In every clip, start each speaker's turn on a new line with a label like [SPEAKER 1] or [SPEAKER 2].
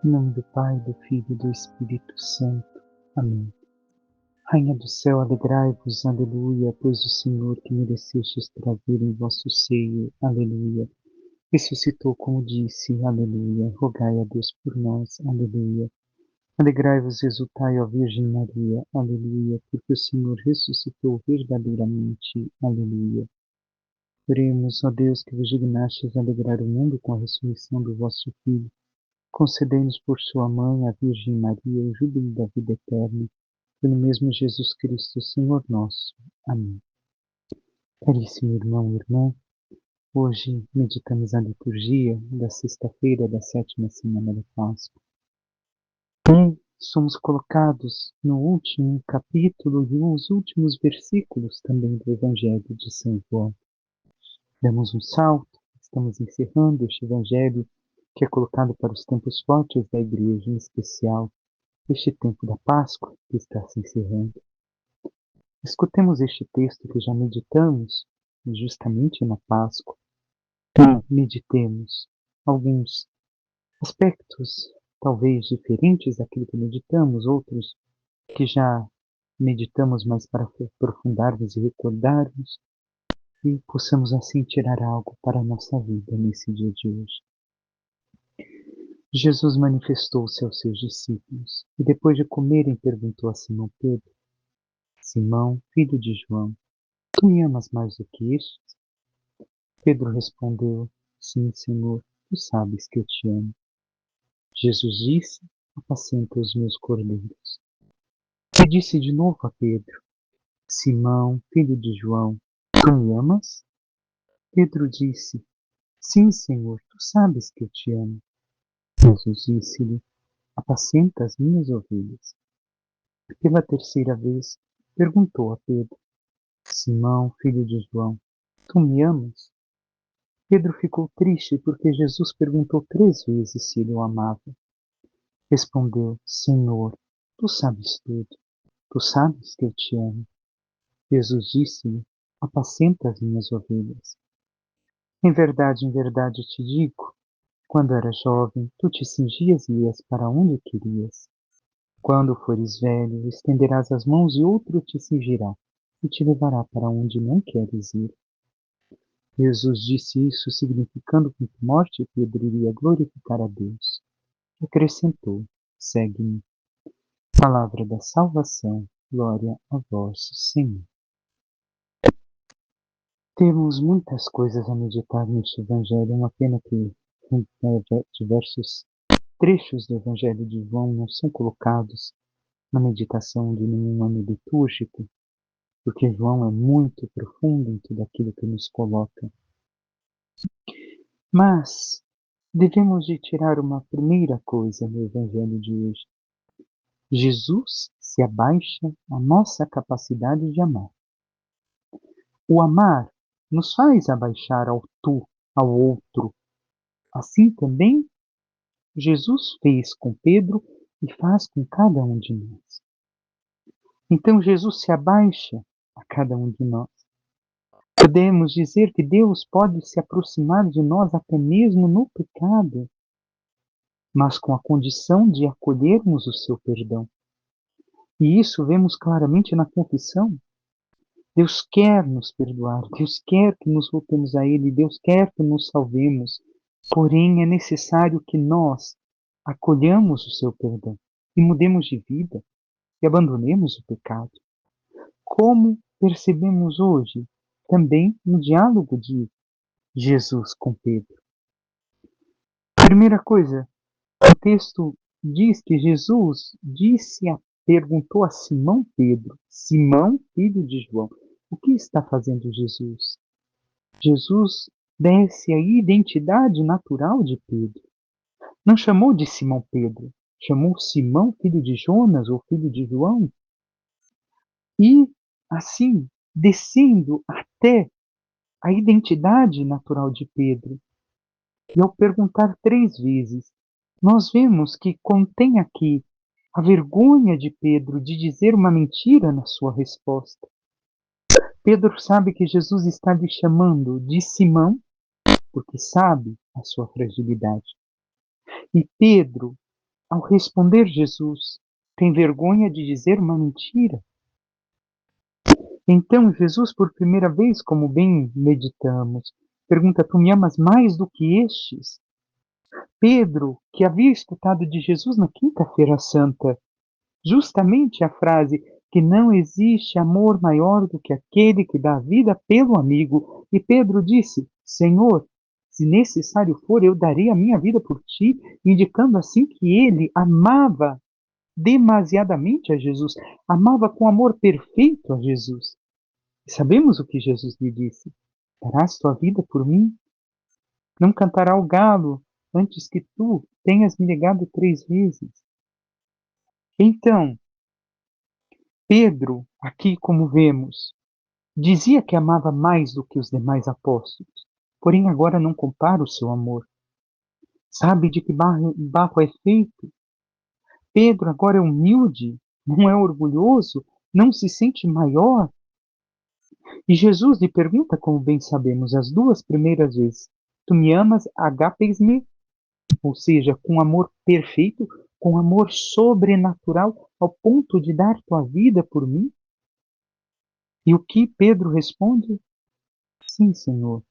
[SPEAKER 1] Em nome do Pai, do Filho e do Espírito Santo. Amém. Rainha do céu, alegrai-vos, aleluia, pois o Senhor que merecestes trazer em vosso seio, aleluia, ressuscitou como disse, aleluia, rogai a Deus por nós, aleluia. Alegrai-vos, exultai, ó Virgem Maria, aleluia, porque o Senhor ressuscitou verdadeiramente, aleluia. Oremos, ó Deus, que vos dignastes alegrar o mundo com a ressurreição do vosso Filho. Concedei-nos por sua mãe, a Virgem Maria, o júbilo da vida eterna, pelo mesmo Jesus Cristo, Senhor nosso. Amém. Caríssimo irmão e irmã, hoje meditamos a liturgia da sexta-feira da sétima semana da Páscoa. E somos colocados no último capítulo e os últimos versículos também do Evangelho de São João. Damos um salto, estamos encerrando este Evangelho que é colocado para os tempos fortes da Igreja, em especial este tempo da Páscoa que está se encerrando. Escutemos este texto que já meditamos justamente na Páscoa. Meditemos alguns aspectos talvez diferentes daquilo que meditamos, outros que já meditamos mais para aprofundarmos e recordarmos e possamos assim tirar algo para a nossa vida nesse dia de hoje. Jesus manifestou-se aos seus discípulos e depois de comerem perguntou a Simão Pedro: Simão, filho de João, tu me amas mais do que estes? Pedro respondeu: Sim, Senhor, tu sabes que eu te amo. Jesus disse: Apacenta os meus cordeiros. E disse de novo a Pedro: Simão, filho de João, tu me amas? Pedro disse: Sim, Senhor, tu sabes que eu te amo. Jesus disse-lhe: Apacenta as minhas ovelhas. E pela terceira vez perguntou a Pedro: Simão, filho de João, tu me amas? Pedro ficou triste porque Jesus perguntou 3 vezes se ele o amava. Respondeu: Senhor, tu sabes tudo. Tu sabes que eu te amo. Jesus disse-lhe: Apacenta as minhas ovelhas. Em verdade te digo, quando eras jovem, tu te cingias e ias para onde querias. Quando fores velho, estenderás as mãos e outro te cingirá e te levará para onde não queres ir. Jesus disse isso significando que com morte Pedro iria glorificar a Deus. Acrescentou: Segue-me. Palavra da salvação, glória a vós, Senhor. Temos muitas coisas a meditar neste Evangelho, é uma pena que diversos trechos do Evangelho de João não são colocados na meditação de nenhum ano litúrgico, porque João é muito profundo em tudo aquilo que nos coloca. Mas devemos de tirar uma primeira coisa no Evangelho de hoje. Jesus se abaixa à nossa capacidade de amar. O amar nos faz abaixar ao tu, ao outro. Assim também Jesus fez com Pedro e faz com cada um de nós. Então Jesus se abaixa a cada um de nós. Podemos dizer que Deus pode se aproximar de nós até mesmo no pecado, mas com a condição de acolhermos o seu perdão. E isso vemos claramente na confissão. Deus quer nos perdoar, Deus quer que nos voltemos a Ele, Deus quer que nos salvemos. Porém, é necessário que nós acolhamos o seu perdão e mudemos de vida e abandonemos o pecado. Como percebemos hoje, também no diálogo de Jesus com Pedro. Primeira coisa, o texto diz que Jesus perguntou a Simão Pedro, Simão, filho de João, o que está fazendo Jesus? Jesus desce a identidade natural de Pedro. Não chamou de Simão Pedro, chamou Simão, filho de Jonas ou filho de João. E, assim, descendo até a identidade natural de Pedro. E ao perguntar 3 vezes, nós vemos que contém aqui a vergonha de Pedro de dizer uma mentira na sua resposta. Pedro sabe que Jesus está lhe chamando de Simão, porque sabe a sua fragilidade. E Pedro ao responder Jesus, tem vergonha de dizer uma mentira. Então Jesus, por primeira vez, como bem meditamos, pergunta: tu me amas mais do que estes? Pedro, que havia escutado de Jesus na Quinta-feira Santa, justamente a frase que não existe amor maior do que aquele que dá a vida pelo amigo. E Pedro disse: Senhor, se necessário for, eu daria a minha vida por ti, indicando assim que ele amava demasiadamente a Jesus, amava com amor perfeito a Jesus. E sabemos o que Jesus lhe disse: darás tua vida por mim? Não cantará o galo antes que tu tenhas me negado 3 vezes. Então, Pedro, aqui como vemos, dizia que amava mais do que os demais apóstolos, porém agora não compara o seu amor. Sabe de que barro é feito? Pedro agora é humilde, não é orgulhoso, não se sente maior. E Jesus lhe pergunta, como bem sabemos, as 2 primeiras vezes: tu me amas, agapes-me, ou seja, com amor perfeito, com amor sobrenatural, ao ponto de dar tua vida por mim? E o que Pedro responde? Sim, Senhor,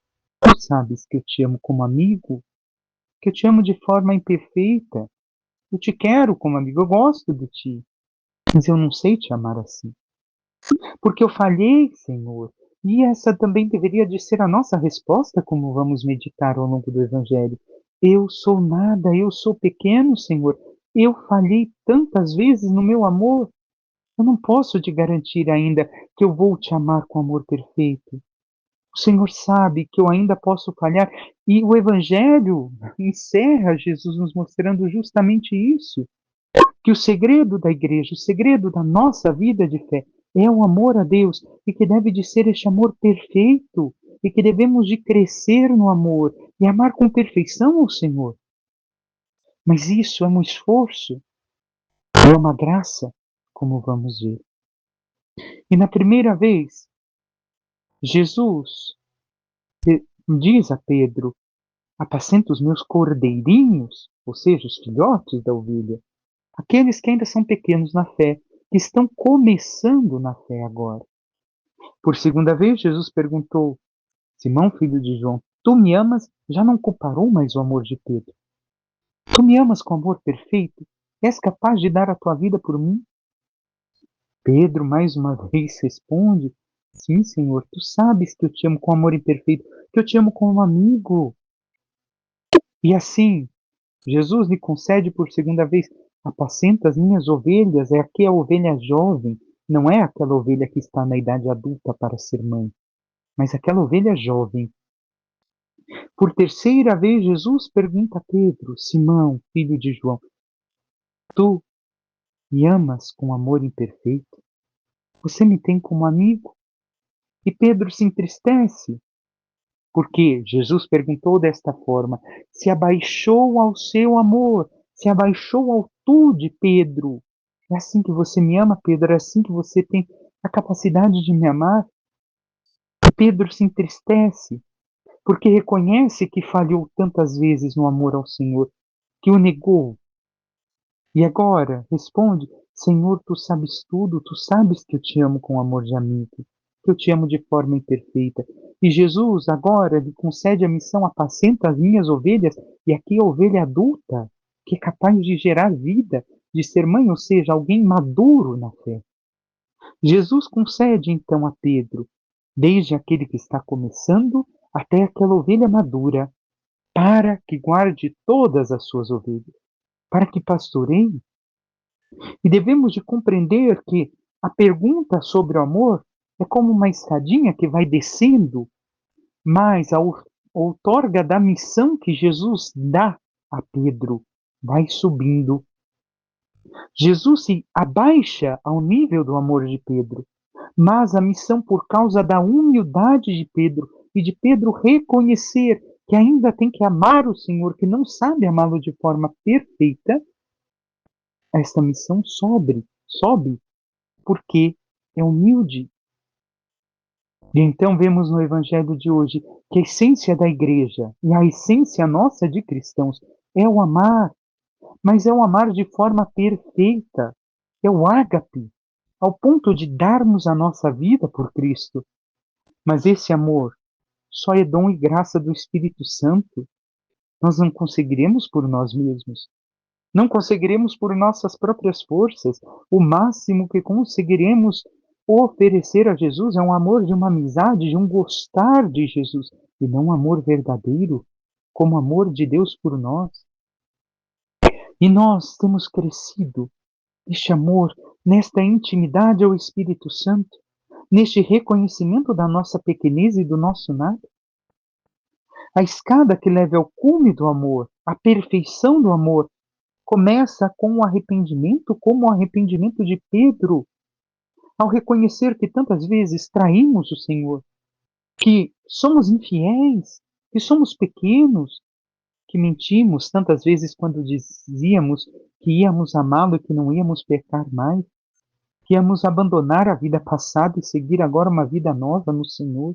[SPEAKER 1] tu sabes que eu te amo como amigo, que eu te amo de forma imperfeita, eu te quero como amigo, eu gosto de ti, mas eu não sei te amar assim. Porque eu falhei, Senhor. E essa também deveria de ser a nossa resposta, como vamos meditar ao longo do Evangelho. Eu sou nada, eu sou pequeno, Senhor. Eu falhei tantas vezes no meu amor. Eu não posso te garantir ainda que eu vou te amar com amor perfeito. O Senhor sabe que eu ainda posso falhar. E o Evangelho encerra Jesus nos mostrando justamente isso. Que o segredo da igreja, o segredo da nossa vida de fé é o amor a Deus e que deve de ser este amor perfeito e que devemos de crescer no amor e amar com perfeição ao Senhor. Mas isso é um esforço, é uma graça, como vamos ver. E na primeira vez, Jesus diz a Pedro: apacenta os meus cordeirinhos, ou seja, os filhotes da ovelha, aqueles que ainda são pequenos na fé, que estão começando na fé agora. Por segunda vez, Jesus perguntou: Simão, filho de João, tu me amas? Já não comparou mais o amor de Pedro. Tu me amas com amor perfeito? És capaz de dar a tua vida por mim? Pedro, mais uma vez, responde: sim, Senhor, tu sabes que eu te amo com amor imperfeito, que eu te amo como um amigo. E assim, Jesus lhe concede por segunda vez: apacenta as minhas ovelhas. É aqui a ovelha jovem, não é aquela ovelha que está na idade adulta para ser mãe, mas aquela ovelha jovem. Por terceira vez, Jesus pergunta a Pedro: Simão, filho de João, tu me amas com amor imperfeito? Você me tem como amigo? E Pedro se entristece, porque Jesus perguntou desta forma: se abaixou ao seu amor, se abaixou ao tu de Pedro. É assim que você me ama, Pedro? É assim que você tem a capacidade de me amar? E Pedro se entristece, porque reconhece que falhou tantas vezes no amor ao Senhor, que o negou. E agora, responde: Senhor, tu sabes tudo, tu sabes que eu te amo com amor de amigo, que eu te amo de forma imperfeita. E Jesus agora lhe concede a missão: apacenta as minhas ovelhas, e aqui a ovelha adulta, que é capaz de gerar vida, de ser mãe, ou seja, alguém maduro na fé. Jesus concede então a Pedro, desde aquele que está começando até aquela ovelha madura, para que guarde todas as suas ovelhas, para que pastoreie. E devemos de compreender que a pergunta sobre o amor é como uma escadinha que vai descendo, mas a outorga da missão que Jesus dá a Pedro vai subindo. Jesus se abaixa ao nível do amor de Pedro, mas a missão, por causa da humildade de Pedro e de Pedro reconhecer que ainda tem que amar o Senhor, que não sabe amá-lo de forma perfeita, esta missão sobe, porque é humilde. E então vemos no Evangelho de hoje que a essência da igreja e a essência nossa de cristãos é o amar, mas é o amar de forma perfeita, é o ágape, ao ponto de darmos a nossa vida por Cristo. Mas esse amor só é dom e graça do Espírito Santo. Nós não conseguiremos por nós mesmos. Não conseguiremos por nossas próprias forças. O máximo que conseguiremos oferecer a Jesus é um amor de uma amizade, de um gostar de Jesus, e não um amor verdadeiro, como o amor de Deus por nós. E nós temos crescido neste amor, nesta intimidade ao Espírito Santo, neste reconhecimento da nossa pequenez e do nosso nada. A escada que leva ao cume do amor, à perfeição do amor, começa com o arrependimento, como o arrependimento de Pedro, ao reconhecer que tantas vezes traímos o Senhor, que somos infiéis, que somos pequenos, que mentimos tantas vezes quando dizíamos que íamos amá-lo e que não íamos pecar mais, que íamos abandonar a vida passada e seguir agora uma vida nova no Senhor.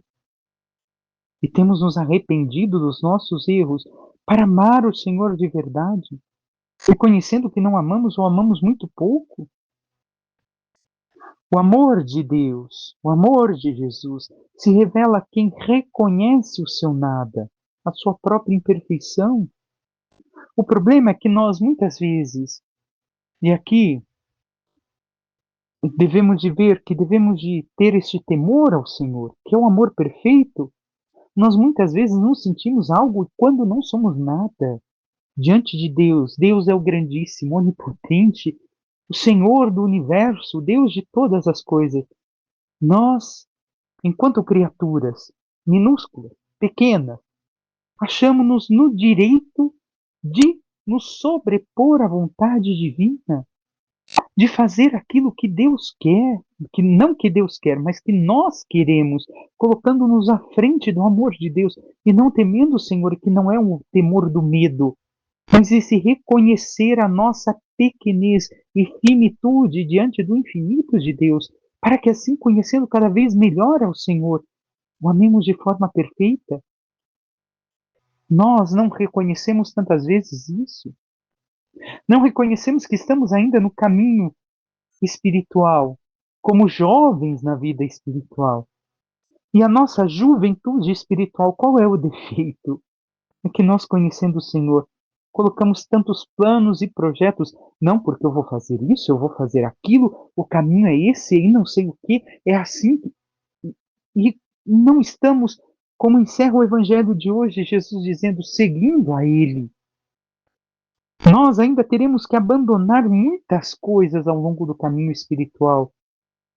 [SPEAKER 1] E temos nos arrependido dos nossos erros para amar o Senhor de verdade, reconhecendo que não amamos ou amamos muito pouco. O amor de Deus, o amor de Jesus, se revela a quem reconhece o seu nada, a sua própria imperfeição. O problema é que nós muitas vezes, e aqui devemos de ver que devemos de ter este temor ao Senhor, que é o amor perfeito, nós muitas vezes não sentimos algo quando não somos nada diante de Deus. Deus é o grandíssimo, onipotente, o Senhor do universo, o Deus de todas as coisas. Nós, enquanto criaturas minúsculas, pequenas, achamos-nos no direito de nos sobrepor à vontade divina, de fazer aquilo que Deus quer, que não que Deus quer, mas que nós queremos, colocando-nos à frente do amor de Deus e não temendo o Senhor, que não é um temor do medo, mas esse reconhecer a nossa pequenez e finitude diante do infinito de Deus, para que assim, conhecendo cada vez melhor ao Senhor, o amemos de forma perfeita. Nós não reconhecemos tantas vezes isso. Não reconhecemos que estamos ainda no caminho espiritual, como jovens na vida espiritual. E a nossa juventude espiritual, qual é o defeito? É que nós, conhecendo o Senhor, colocamos tantos planos e projetos, não porque eu vou fazer isso, eu vou fazer aquilo, o caminho é esse e não sei o que, é assim. E não estamos, como encerra o Evangelho de hoje, Jesus dizendo, seguindo a Ele. Nós ainda teremos que abandonar muitas coisas ao longo do caminho espiritual,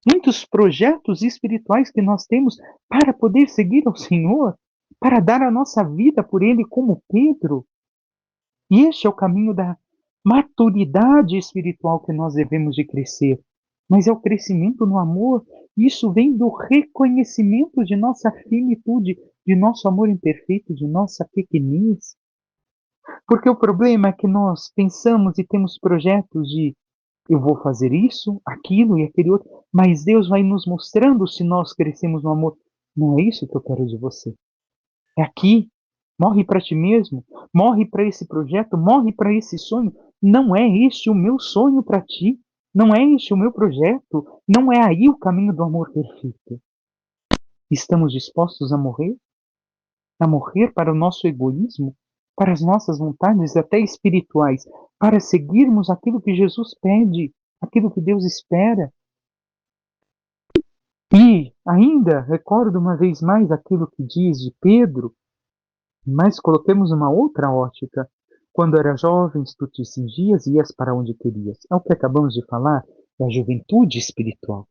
[SPEAKER 1] muitos projetos espirituais que nós temos para poder seguir ao Senhor, para dar a nossa vida por Ele como Pedro. E este é o caminho da maturidade espiritual que nós devemos de crescer. Mas é o crescimento no amor. Isso vem do reconhecimento de nossa finitude, de nosso amor imperfeito, de nossa pequenez. Porque o problema é que nós pensamos e temos projetos de eu vou fazer isso, aquilo e aquele outro, mas Deus vai nos mostrando se nós crescemos no amor. Não é isso que eu quero de você. É aqui. Morre para ti mesmo. Morre para esse projeto. Morre para esse sonho. Não é este o meu sonho para ti. Não é este o meu projeto. Não é aí o caminho do amor perfeito. Estamos dispostos a morrer? A morrer para o nosso egoísmo? Para as nossas vontades, até espirituais? Para seguirmos aquilo que Jesus pede? Aquilo que Deus espera? E ainda recordo uma vez mais aquilo que diz de Pedro, mas coloquemos uma outra ótica. Quando eras jovens, tu te cingias e ias para onde querias. É o que acabamos de falar, é a juventude espiritual.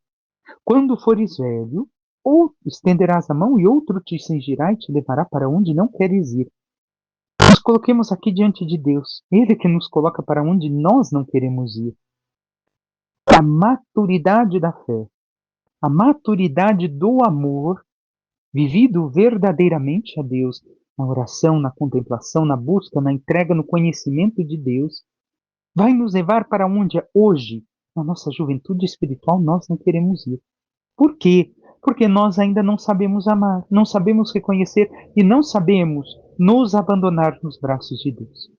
[SPEAKER 1] Quando fores velho, ou estenderás a mão e outro te cingirá e te levará para onde não queres ir. Nos coloquemos aqui diante de Deus. Ele que nos coloca para onde nós não queremos ir. A maturidade da fé, a maturidade do amor, vivido verdadeiramente a Deus, na oração, na contemplação, na busca, na entrega, no conhecimento de Deus, vai nos levar para onde hoje, na nossa juventude espiritual, nós não queremos ir. Por quê? Porque nós ainda não sabemos amar, não sabemos reconhecer e não sabemos nos abandonar nos braços de Deus.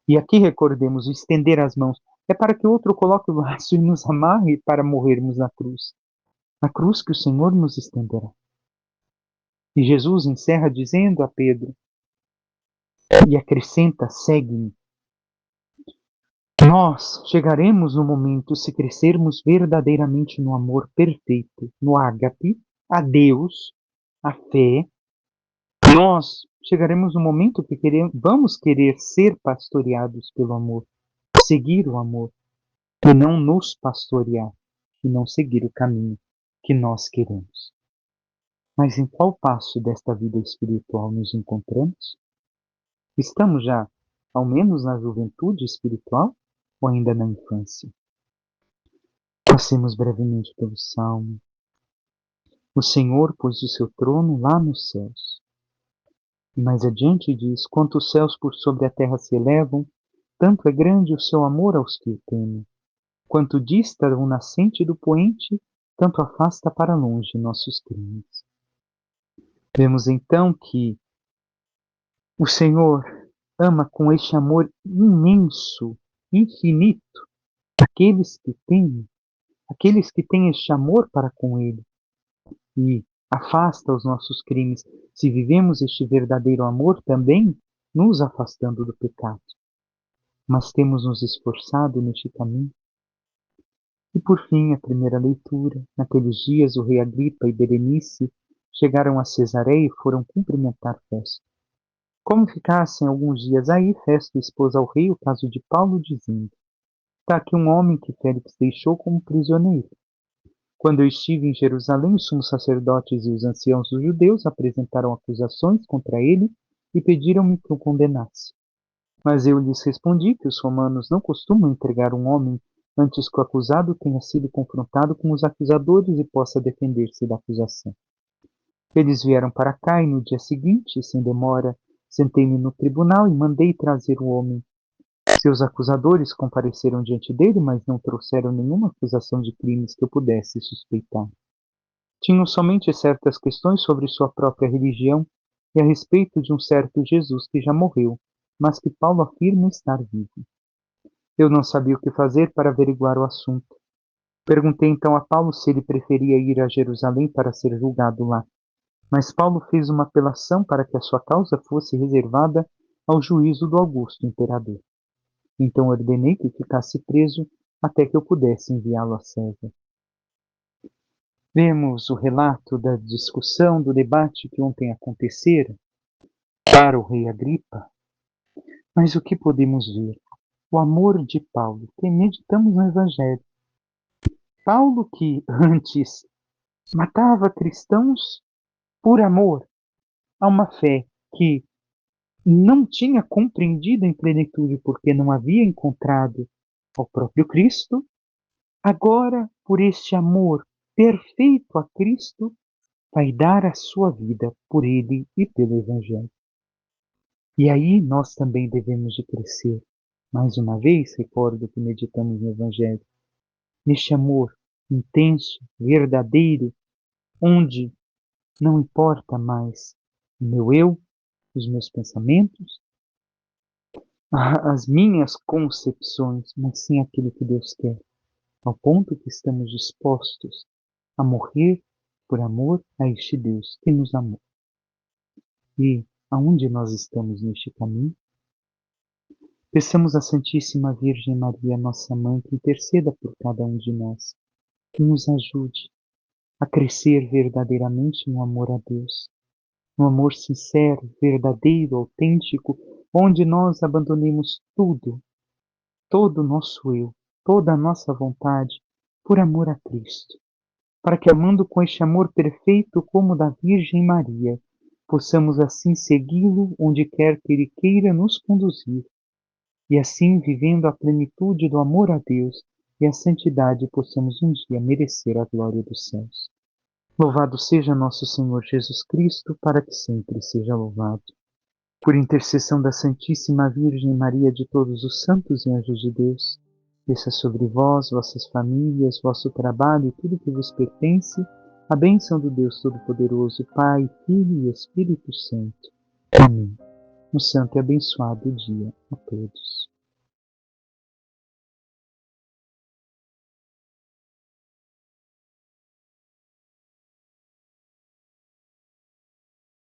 [SPEAKER 1] E aqui recordemos, o estender as mãos é para que o outro coloque o braço e nos amarre para morrermos na cruz que o Senhor nos estenderá. E Jesus encerra dizendo a Pedro, e acrescenta, segue-me. Nós chegaremos no momento, se crescermos verdadeiramente no amor perfeito, no ágape, a Deus, a fé, nós chegaremos no momento que vamos querer ser pastoreados pelo amor, seguir o amor, e não nos pastorear, e não seguir o caminho que nós queremos. Mas em qual passo desta vida espiritual nos encontramos? Estamos já, ao menos na juventude espiritual, ou ainda na infância? Passemos brevemente pelo Salmo. O Senhor pôs o seu trono lá nos céus. E mais adiante diz, quanto os céus por sobre a terra se elevam, tanto é grande o seu amor aos que o temem. Quanto dista o nascente do poente, tanto afasta para longe nossos crimes. Vemos então que o Senhor ama com este amor imenso, infinito, aqueles que têm este amor para com Ele, e afasta os nossos crimes. Se vivemos este verdadeiro amor, também nos afastando do pecado. Mas temos nos esforçado neste caminho. E por fim, a primeira leitura. Naqueles dias, o rei Agripa e Berenice chegaram a Cesareia e foram cumprimentar Festo. Como ficassem alguns dias aí, Festo expôs ao rei o caso de Paulo, dizendo: está aqui um homem que Félix deixou como prisioneiro. Quando eu estive em Jerusalém, os sumos sacerdotes e os anciãos dos judeus apresentaram acusações contra ele e pediram-me que o condenasse. Mas eu lhes respondi que os romanos não costumam entregar um homem antes que o acusado tenha sido confrontado com os acusadores e possa defender-se da acusação. Eles vieram para cá e no dia seguinte, sem demora, sentei-me no tribunal e mandei trazer o homem. Seus acusadores compareceram diante dele, mas não trouxeram nenhuma acusação de crimes que eu pudesse suspeitar. Tinham somente certas questões sobre sua própria religião e a respeito de um certo Jesus que já morreu, mas que Paulo afirma estar vivo. Eu não sabia o que fazer para averiguar o assunto. Perguntei então a Paulo se ele preferia ir a Jerusalém para ser julgado lá. Mas Paulo fez uma apelação para que a sua causa fosse reservada ao juízo do Augusto Imperador. Então ordenei que ficasse preso até que eu pudesse enviá-lo a César. Vemos o relato da discussão, do debate que ontem acontecera para o rei Agripa. Mas o que podemos ver? O amor de Paulo, que meditamos no Evangelho. Paulo que antes matava cristãos por amor a uma fé que não tinha compreendido em plenitude porque não havia encontrado ao próprio Cristo, agora, por este amor perfeito a Cristo, vai dar a sua vida por ele e pelo Evangelho. E aí nós também devemos de crescer. Mais uma vez, recordo que meditamos no Evangelho, neste amor intenso, verdadeiro, onde não importa mais o meu eu, os meus pensamentos, as minhas concepções, mas sim aquilo que Deus quer, ao ponto que estamos dispostos a morrer por amor a este Deus que nos amou. E aonde nós estamos neste caminho? Peçamos à Santíssima Virgem Maria, nossa Mãe, que interceda por cada um de nós, que nos ajude a crescer verdadeiramente no amor a Deus, no amor sincero, verdadeiro, autêntico, onde nós abandonemos tudo, todo o nosso eu, toda a nossa vontade, por amor a Cristo, para que, amando com este amor perfeito como o da Virgem Maria, possamos assim segui-lo onde quer que Ele queira nos conduzir, e assim, vivendo a plenitude do amor a Deus e a santidade, possamos um dia merecer a glória dos céus. Louvado seja nosso Senhor Jesus Cristo, para que sempre seja louvado. Por intercessão da Santíssima Virgem Maria, de todos os santos e anjos de Deus, desça sobre vós, vossas famílias, vosso trabalho e tudo que vos pertence, a bênção do Deus Todo-Poderoso, Pai, Filho e Espírito Santo. Amém. Um santo e abençoado dia a todos.